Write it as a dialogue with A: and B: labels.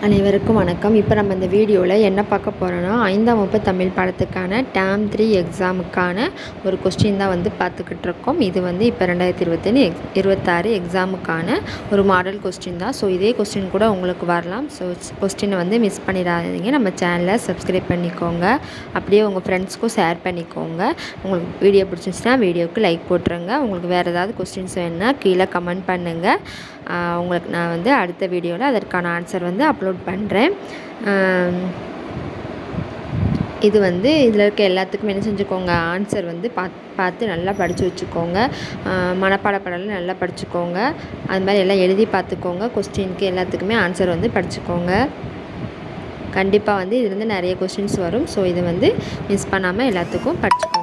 A: அனைவருக்கும் வணக்கம். இப்போ நம்ம இந்த வீடியோவில் என்ன பார்க்க போகிறோன்னா 5ஆம் வகுப்பு தமிழ் பாடத்துக்கான டேர்ம் 3 எக்ஸாமுக்கான ஒரு கொஸ்டின் தான் பார்த்துக்கிட்டு இருக்கோம். இது இப்போ 2026 எக்ஸாமுக்கான ஒரு மாடல் கொஸ்டின் தான். ஸோ இதே கொஸ்டின் கூட உங்களுக்கு வரலாம். ஸோ கொஸ்டினை மிஸ் பண்ணிடாதீங்க. நம்ம சேனலை சப்ஸ்கிரைப் பண்ணிக்கோங்க. அப்படியே உங்கள் ஃப்ரெண்ட்ஸ்க்கும் ஷேர் பண்ணிக்கோங்க. உங்களுக்கு வீடியோ பிடிச்சிருந்துச்சுன்னா வீடியோவுக்கு லைக் போட்டுருங்க. உங்களுக்கு வேறு ஏதாவது கொஸ்டின்ஸ் வேணுன்னா கீழே கமெண்ட் பண்ணுங்கள். உங்களுக்கு நான் அடுத்த வீடியோவில் அதற்கான ஆன்சர் அப்லோட் பண்ணுறேன். இது இதில் இருக்க எல்லாத்துக்கும் என்ன செஞ்சுக்கோங்க, ஆன்சர் பார்த்து நல்லா படித்து வச்சுக்கோங்க. மனப்பாட பாடலாம் நல்லா படிச்சுக்கோங்க. அது மாதிரி எல்லாம் எழுதி பார்த்துக்கோங்க. கொஸ்டினுக்கு எல்லாத்துக்குமே ஆன்சர் படிச்சுக்கோங்க. கண்டிப்பாக இதுலேருந்து நிறைய கொஸ்டின்ஸ் வரும். ஸோ இதை மிஸ் பண்ணாமல் எல்லாத்துக்கும் படிச்சுக்கோங்க.